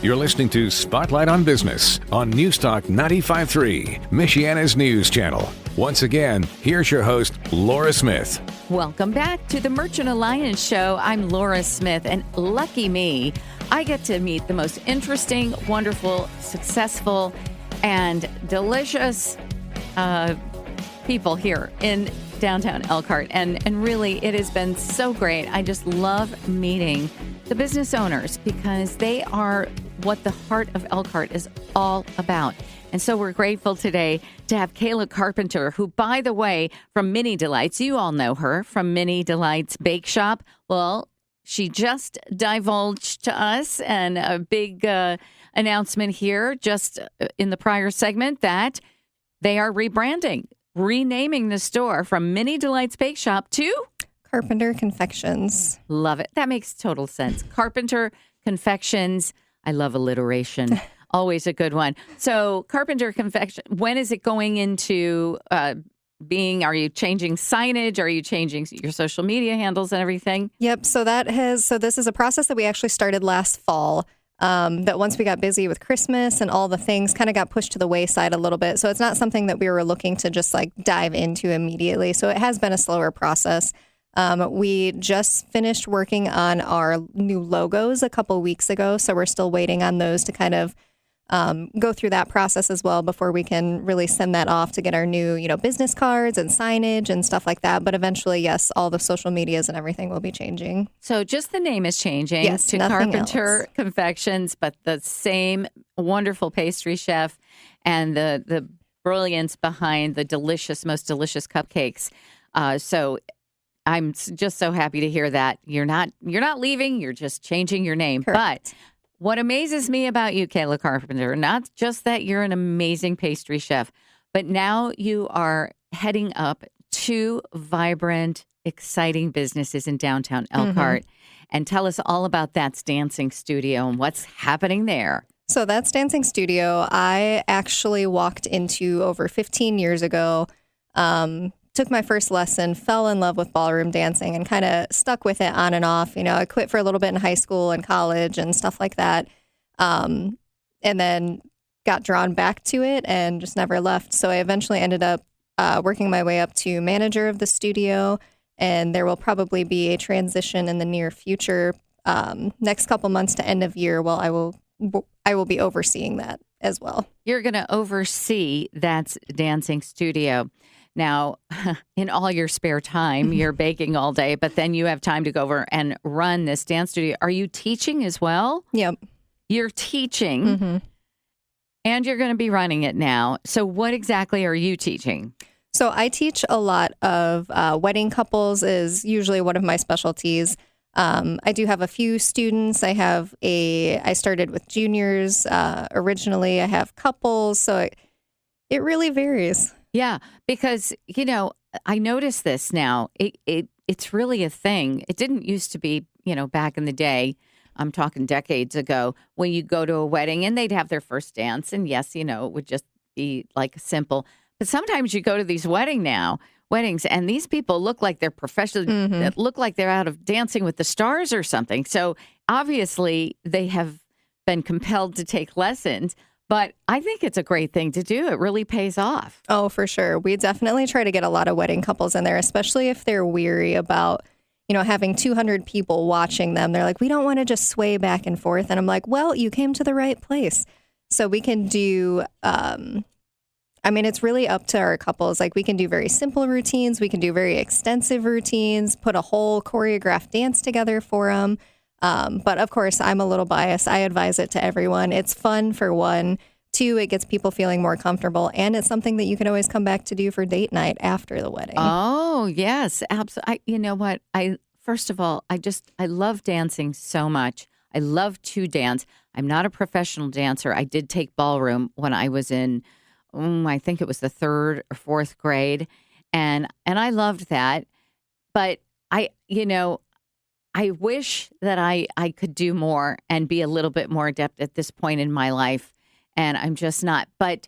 You're listening to Spotlight on Business on Newstalk 95.3, Michiana's news channel. Once again, here's your host, Laura Smith. Welcome back to the Merchant Alliance Show. I'm Laura Smith, and lucky me, I get to meet the most interesting, wonderful, successful, and delicious people here in downtown Elkhart. And really, it has been so great. I just love meeting the business owners because they are what the heart of Elkhart is all about. And so we're grateful today to have Kayla Carpenter, who, by the way, from Mini Delights, you all know her from Mini Delights Bake Shop. Well, she just divulged to us and a big announcement here just in the prior segment that they are rebranding, renaming the store from Mini Delights Bake Shop to Carpenter Confections. Love it. That makes total sense. Carpenter Confections. I love alliteration. Always a good one. So Carpenter Confection, when is it going into being, are you changing signage? Are you changing your social media handles and everything? Yep. So this is a process that we actually started last fall. That once we got busy with Christmas and all the things kind of got pushed to the wayside a little bit. So it's not something that we were looking to just like dive into immediately. So it has been a slower process. We just finished working on our new logos a couple weeks ago. So we're still waiting on those to kind of go through that process as well before we can really send that off to get our new, business cards and signage and stuff like that. But eventually, yes, all the social medias and everything will be changing. So just the name is changing to Carpenter Confections, but the same wonderful pastry chef and the brilliance behind the most delicious cupcakes. So I'm just so happy to hear that you're not leaving. You're just changing your name. Correct. But what amazes me about you, Kayla Carpenter, not just that you're an amazing pastry chef, but now you are heading up two vibrant, exciting businesses in downtown Elkhart. And tell us all about That's Dancing Studio and what's happening there. So That's Dancing Studio, I actually walked into over 15 years ago. Took my first lesson, fell in love with ballroom dancing, and kind of stuck with it on and off. I quit for a little bit in high school and college and stuff like that. And then got drawn back to it and just never left. So I eventually ended up working my way up to manager of the studio. And there will probably be a transition in the near future, next couple months to end of year. Well, I will be overseeing that as well. You're going to oversee That's Dancing Studio. Now, in all your spare time, you're baking all day, but then you have time to go over and run this dance studio. Are you teaching as well? Yep. You're teaching, and you're going to be running it now. So what exactly are you teaching? So I teach a lot of wedding couples is usually one of my specialties. I do have a few students. I started with juniors originally. I have couples, so it really varies. Yeah, because, I notice this now. It's really a thing. It didn't used to be, back in the day. I'm talking decades ago when you go to a wedding and they'd have their first dance. And yes, it would just be like simple. But sometimes you go to these weddings and these people look like they're professional, that look like they're out of Dancing with the Stars or something. So obviously they have been compelled to take lessons. But I think it's a great thing to do. It really pays off. Oh, for sure. We definitely try to get a lot of wedding couples in there, especially if they're weary about, having 200 people watching them. They're like, we don't want to just sway back and forth. And I'm like, well, you came to the right place. So we can do, it's really up to our couples. Like we can do very simple routines. We can do very extensive routines, put a whole choreographed dance together for them. But of course, I'm a little biased. I advise it to everyone. It's fun for one. Two, it gets people feeling more comfortable. And it's something that you can always come back to do for date night after the wedding. Oh, yes, absolutely. You know what? First of all, I love dancing so much. I love to dance. I'm not a professional dancer. I did take ballroom when I was in, I think it was the 3rd or 4th grade. And I loved that. But I wish that I could do more and be a little bit more adept at this point in my life, and I'm just not. But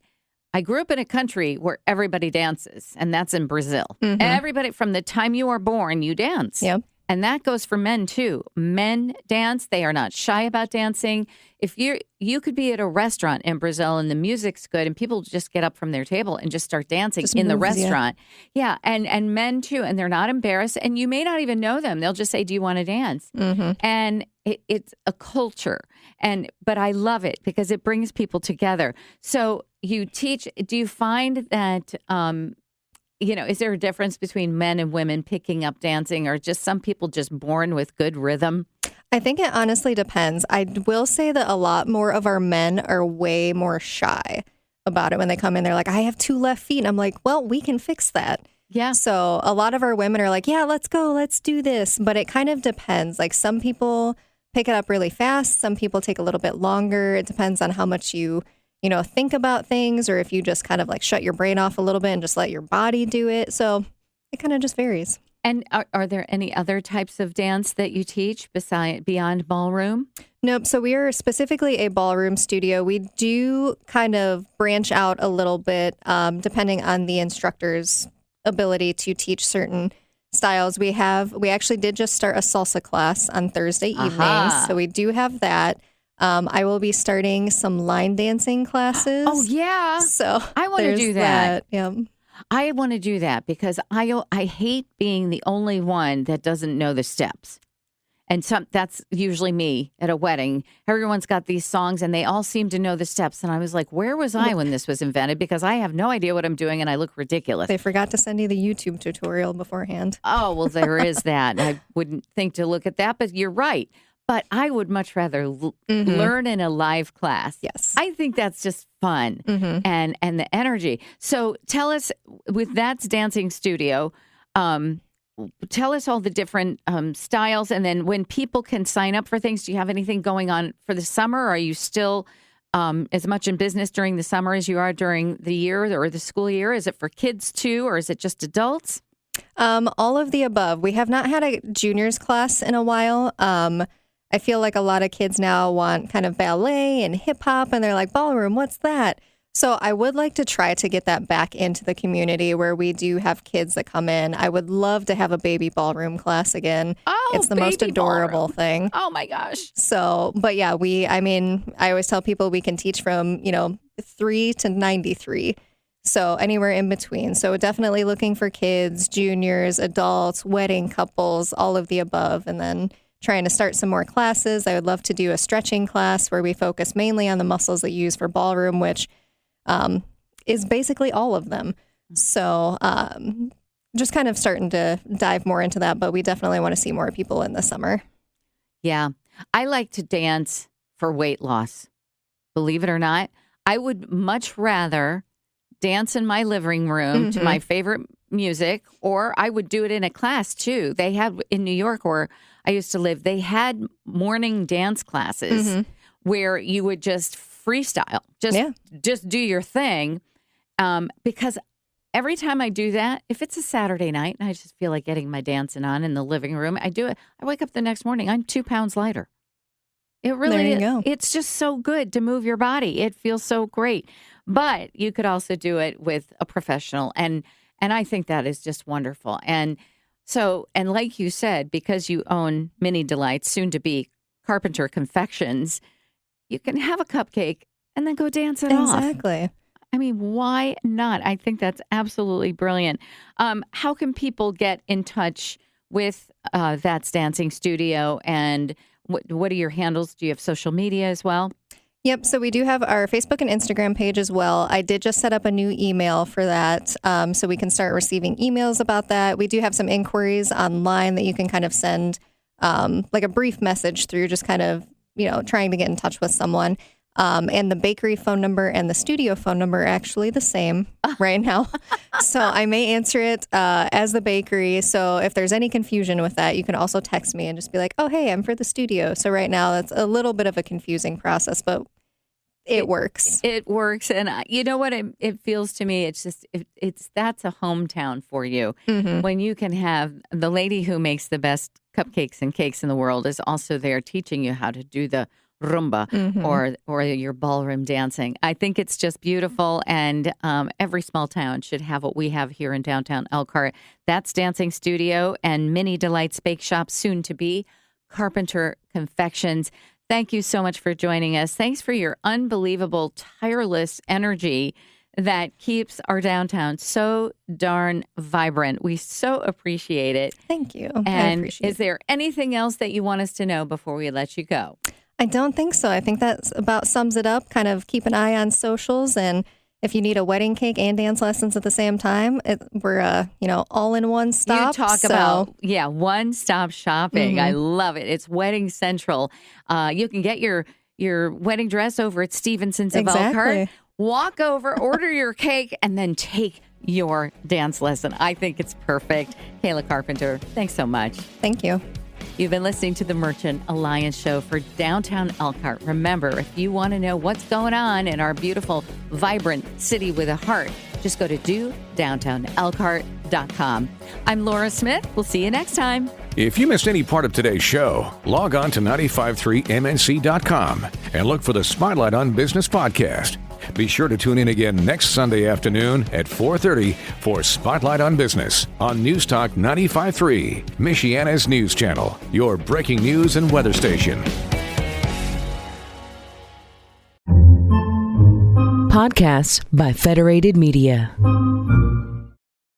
I grew up in a country where everybody dances, and that's in Brazil. Everybody, from the time you are born, you dance. Yep. And that goes for men too. Men dance. They are not shy about dancing. If you could be at a restaurant in Brazil and the music's good and people just get up from their table and just start dancing in the restaurant. Yeah. And men too. And they're not embarrassed. And you may not even know them. They'll just say, do you want to dance? And it's a culture. But I love it because it brings people together. So you teach, do you find that, is there a difference between men and women picking up dancing, or just some people just born with good rhythm? I think it honestly depends. I will say that a lot more of our men are way more shy about it when they come in. They're like, I have 2 left feet. And I'm like, well, we can fix that. Yeah. So a lot of our women are like, yeah, let's go. Let's do this. But it kind of depends. Like some people pick it up really fast. Some people take a little bit longer. It depends on how much you think about things, or if you just kind of like shut your brain off a little bit and just let your body do it. So it kind of just varies. And are there any other types of dance that you teach beyond ballroom? Nope. So we are specifically a ballroom studio. We do kind of branch out a little bit depending on the instructor's ability to teach certain styles. We actually did just start a salsa class on Thursday evenings. So we do have that. I will be starting some line dancing classes. Oh, yeah. So I want to do that. Yeah. I want to do that because I hate being the only one that doesn't know the steps. And that's usually me at a wedding. Everyone's got these songs and they all seem to know the steps. And I was like, where was I when this was invented? Because I have no idea what I'm doing and I look ridiculous. They forgot to send you the YouTube tutorial beforehand. Oh, well, there is that. I wouldn't think to look at that, but you're right. But I would much rather learn in a live class. Yes. I think that's just fun and the energy. So tell us, with That's Dancing Studio, tell us all the different styles. And then when people can sign up for things, do you have anything going on for the summer? Are you still as much in business during the summer as you are during the year or the school year? Is it for kids too, or is it just adults? All of the above. We have not had a juniors class in a while. I feel like a lot of kids now want kind of ballet and hip hop, and they're like, ballroom, what's that? So I would like to try to get that back into the community where we do have kids that come in. I would love to have a baby ballroom class again. Oh, it's the most adorable thing. Oh my gosh. So, but yeah, I always tell people we can teach from, 3 to 93. So anywhere in between. So definitely looking for kids, juniors, adults, wedding couples, all of the above. And then trying to start some more classes. I would love to do a stretching class where we focus mainly on the muscles that you use for ballroom, which is basically all of them. So just kind of starting to dive more into that, but we definitely want to see more people in the summer. Yeah. I like to dance for weight loss. Believe it or not, I would much rather dance in my living room to my favorite music, or I would do it in a class too. They had in New York, where I used to live, they had morning dance classes where you would just freestyle, just do your thing. Because every time I do that, if it's a Saturday night and I just feel like getting my dancing on in the living room, I do it. I wake up the next morning, I'm 2 pounds lighter. It really is. It's just so good to move your body. It feels so great. But you could also do it with a professional. And I think that is just wonderful. And so, and like you said, because you own Mini Delights, soon to be Carpenter Confections, you can have a cupcake and then go dance it off. Exactly. I mean, why not? I think that's absolutely brilliant. How can people get in touch with That's Dancing Studio? And what are your handles? Do you have social media as well? Yep. So we do have our Facebook and Instagram page as well. I did just set up a new email for that, so we can start receiving emails about that. We do have some inquiries online that you can kind of send like a brief message through, just kind of, trying to get in touch with someone. And the bakery phone number and the studio phone number are actually the same right now. So I may answer it as the bakery. So if there's any confusion with that, you can also text me and just be like, oh, hey, I'm for the studio. So right now that's a little bit of a confusing process, but it works. It works. And you know what it feels to me? It's just, that's a hometown for you. When you can have the lady who makes the best cupcakes and cakes in the world is also there teaching you how to do the rumba or your ballroom dancing. I think it's just beautiful, and every small town should have what we have here in downtown Elkhart. That's Dancing Studio and Mini Delights Bake Shop, soon to be Carpenter Confections. Thank you so much for joining us. Thanks for your unbelievable, tireless energy that keeps our downtown so darn vibrant. We so appreciate it. Thank you. And is there anything else that you want us to know before we let you go? I don't think so. I think that about sums it up. Kind of keep an eye on socials, and if you need a wedding cake and dance lessons at the same time, we're all in one stop. You talk about one-stop shopping. I love it. It's Wedding Central. You can get your wedding dress over at Stevenson's of Elkhart. Walk over, order your cake, and then take your dance lesson. I think it's perfect. Kayla Carpenter, thanks so much. Thank you. You've been listening to the Merchant Alliance Show for downtown Elkhart. Remember, if you want to know what's going on in our beautiful, vibrant city with a heart, just go to dodowntownelkhart.com. I'm Laura Smith. We'll see you next time. If you missed any part of today's show, log on to 953mnc.com and look for the Spotlight on Business podcast. Be sure to tune in again next Sunday afternoon at 4:30 for Spotlight on Business on News Talk 95.3, Michiana's news channel, your breaking news and weather station. Podcasts by Federated Media.